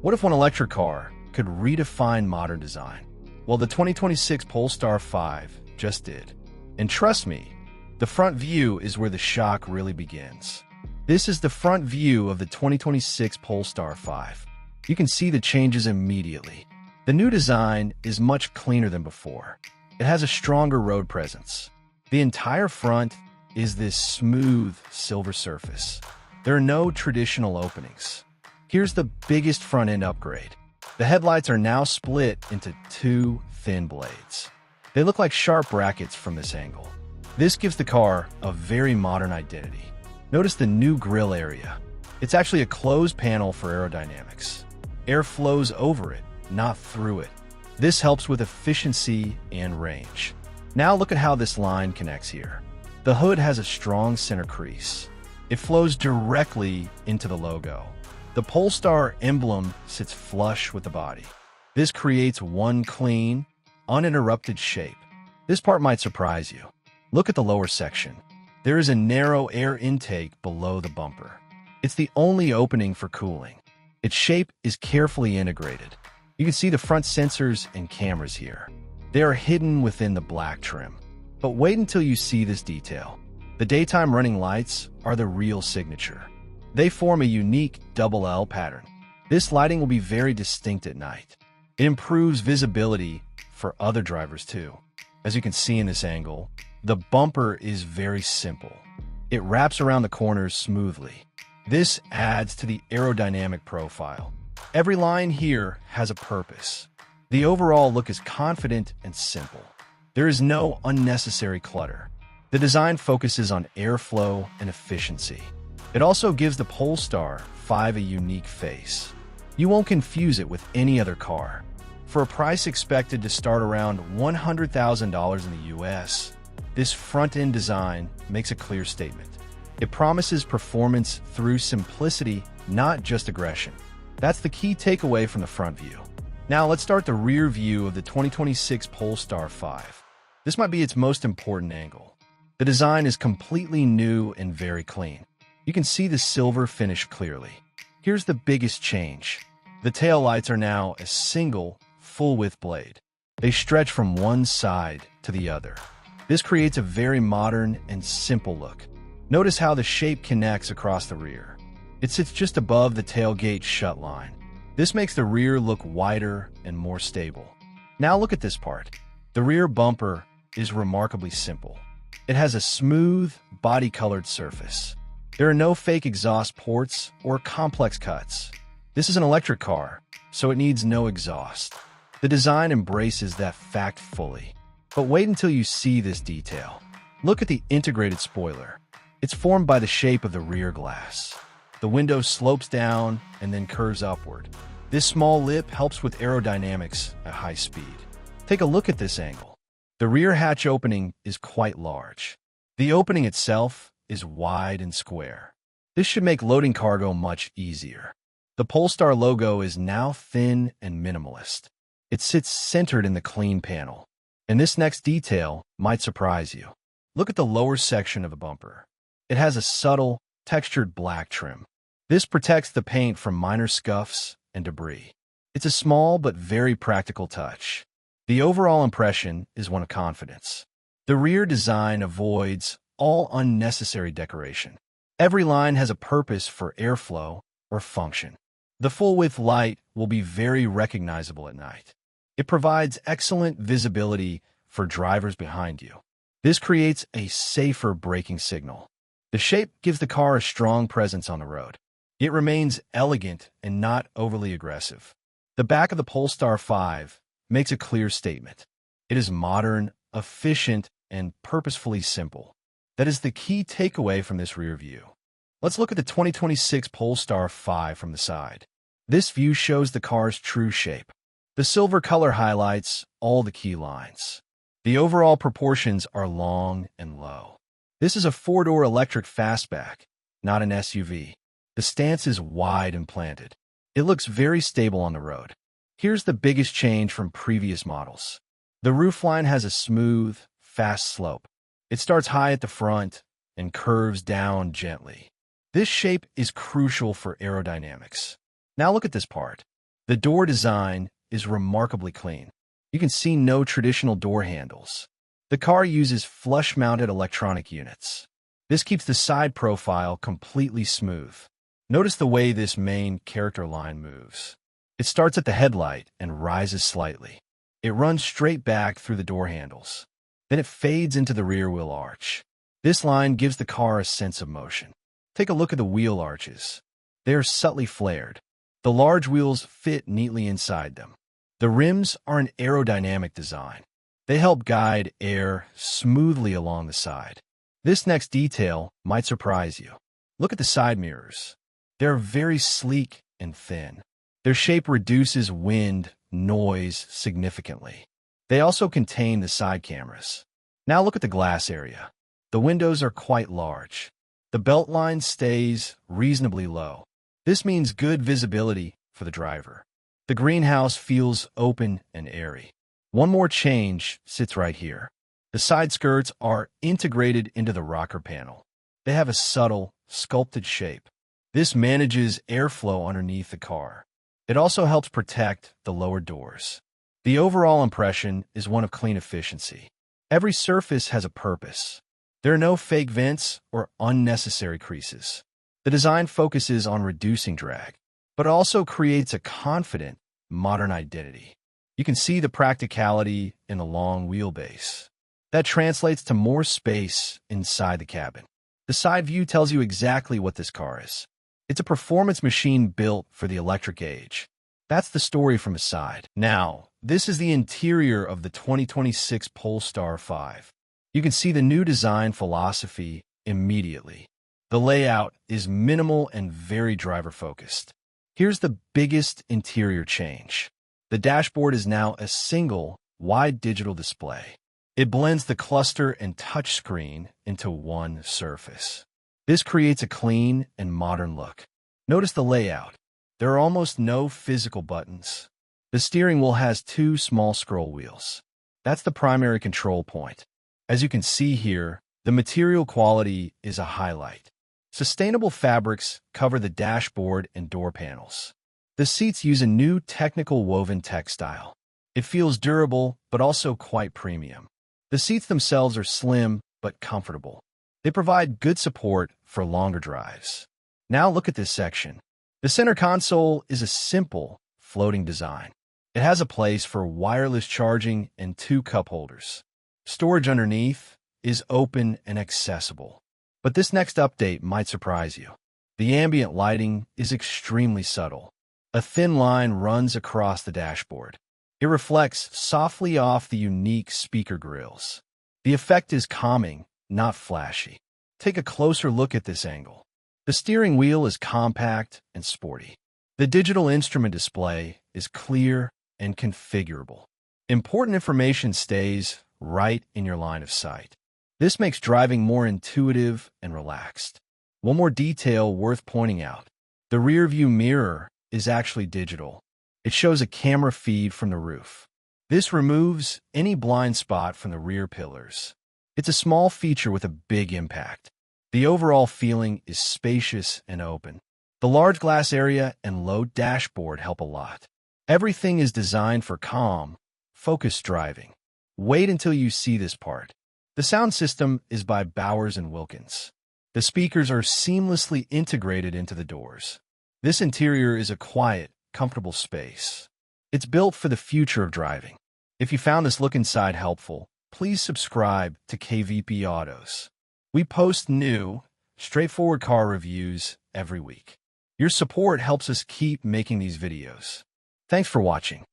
What if one electric car could redefine modern design? Well, the 2026 Polestar 5 just did. And trust me, the front view is where the shock really begins. This is the front view of the 2026 Polestar 5. You can see the changes immediately. The new design is much cleaner than before. It has a stronger road presence. The entire front is this smooth silver surface. There are no traditional openings. Here's the biggest front-end upgrade. The headlights are now split into two thin blades. They look like sharp brackets from this angle. This gives the car a very modern identity. Notice the new grille area. It's actually a closed panel for aerodynamics. Air flows over it, not through it. This helps with efficiency and range. Now look at how this line connects here. The hood has a strong center crease. It flows directly into the logo. The Polestar emblem sits flush with the body. This creates one clean, uninterrupted shape. This part might surprise you. Look at the lower section. There is a narrow air intake below the bumper. It's the only opening for cooling. Its shape is carefully integrated. You can see the front sensors and cameras here. They are hidden within the black trim. But wait until you see this detail. The daytime running lights are the real signature. They form a unique double L pattern. This lighting will be very distinct at night. It improves visibility for other drivers too. As you can see in this angle, the bumper is very simple. It wraps around the corners smoothly. This adds to the aerodynamic profile. Every line here has a purpose. The overall look is confident and simple. There is no unnecessary clutter. The design focuses on airflow and efficiency. It also gives the Polestar 5 a unique face. You won't confuse it with any other car. For a price expected to start around $100,000 in the US, this front-end design makes a clear statement. It promises performance through simplicity, not just aggression. That's the key takeaway from the front view. Now let's start the rear view of the 2026 Polestar 5. This might be its most important angle. The design is completely new and very clean. You can see the silver finish clearly. Here's the biggest change. The taillights are now a single, full-width blade. They stretch from one side to the other. This creates a very modern and simple look. Notice how the shape connects across the rear. It sits just above the tailgate shut line. This makes the rear look wider and more stable. Now look at this part. The rear bumper is remarkably simple. It has a smooth, body-colored surface. There are no fake exhaust ports or complex cuts. This is an electric car, so it needs no exhaust. The design embraces that fact fully. But wait until you see this detail. Look at the integrated spoiler. It's formed by the shape of the rear glass. The window slopes down and then curves upward. This small lip helps with aerodynamics at high speed. Take a look at this angle. The rear hatch opening is quite large. The opening itself is wide and square. This should make loading cargo much easier. The Polestar logo is now thin and minimalist. It sits centered in the clean panel. And this next detail might surprise you. Look at the lower section of the bumper. It has a subtle, textured black trim. This protects the paint from minor scuffs and debris. It's a small but very practical touch. The overall impression is one of confidence. The rear design avoids all unnecessary decoration. Every line has a purpose for airflow or function. The full-width light will be very recognizable at night. It provides excellent visibility for drivers behind you. This creates a safer braking signal. The shape gives the car a strong presence on the road. It remains elegant and not overly aggressive. The back of the Polestar 5 makes a clear statement. It is modern, efficient, and purposefully simple. That is the key takeaway from this rear view. Let's look at the 2026 Polestar 5 from the side. This view shows the car's true shape. The silver color highlights all the key lines. The overall proportions are long and low. This is a four-door electric fastback, not an SUV. The stance is wide and planted. It looks very stable on the road. Here's the biggest change from previous models. The roofline has a smooth, fast slope. It starts high at the front and curves down gently. This shape is crucial for aerodynamics. Now look at this part. The door design is remarkably clean. You can see no traditional door handles. The car uses flush-mounted electronic units. This keeps the side profile completely smooth. Notice the way this main character line moves. It starts at the headlight and rises slightly. It runs straight back through the door handles. Then it fades into the rear wheel arch. This line gives the car a sense of motion. Take a look at the wheel arches. They are subtly flared. The large wheels fit neatly inside them. The rims are an aerodynamic design. They help guide air smoothly along the side. This next detail might surprise you. Look at the side mirrors. They're very sleek and thin. Their shape reduces wind noise significantly. They also contain the side cameras. Now look at the glass area. The windows are quite large. The belt line stays reasonably low. This means good visibility for the driver. The greenhouse feels open and airy. One more change sits right here. The side skirts are integrated into the rocker panel. They have a subtle, sculpted shape. This manages airflow underneath the car. It also helps protect the lower doors. The overall impression is one of clean efficiency. Every surface has a purpose. There are no fake vents or unnecessary creases. The design focuses on reducing drag, but also creates a confident, modern identity. You can see the practicality in the long wheelbase. That translates to more space inside the cabin. The side view tells you exactly what this car is. It's a performance machine built for the electric age. That's the story from the side. Now, this is the interior of the 2026 Polestar 5. You can see the new design philosophy immediately. The layout is minimal and very driver-focused. Here's the biggest interior change. The dashboard is now a single, wide digital display. It blends the cluster and touchscreen into one surface. This creates a clean and modern look. Notice the layout. There are almost no physical buttons. The steering wheel has two small scroll wheels. That's the primary control point. As you can see here, the material quality is a highlight. Sustainable fabrics cover the dashboard and door panels. The seats use a new technical woven textile. It feels durable, but also quite premium. The seats themselves are slim, but comfortable. They provide good support for longer drives. Now look at this section. The center console is a simple, floating design. It has a place for wireless charging and two cup holders. Storage underneath is open and accessible. But this next update might surprise you. The ambient lighting is extremely subtle. A thin line runs across the dashboard. It reflects softly off the unique speaker grills. The effect is calming, not flashy. Take a closer look at this angle. The steering wheel is compact and sporty. The digital instrument display is clear and configurable. Important information stays right in your line of sight. This makes driving more intuitive and relaxed. One more detail worth pointing out. The rear view mirror is actually digital. It shows a camera feed from the roof. This removes any blind spot from the rear pillars. It's a small feature with a big impact. The overall feeling is spacious and open. The large glass area and low dashboard help a lot. Everything is designed for calm, focused driving. Wait until you see this part. The sound system is by Bowers & Wilkins. The speakers are seamlessly integrated into the doors. This interior is a quiet, comfortable space. It's built for the future of driving. If you found this look inside helpful, please subscribe to KVP Autos. We post new, straightforward car reviews every week. Your support helps us keep making these videos. Thanks for watching.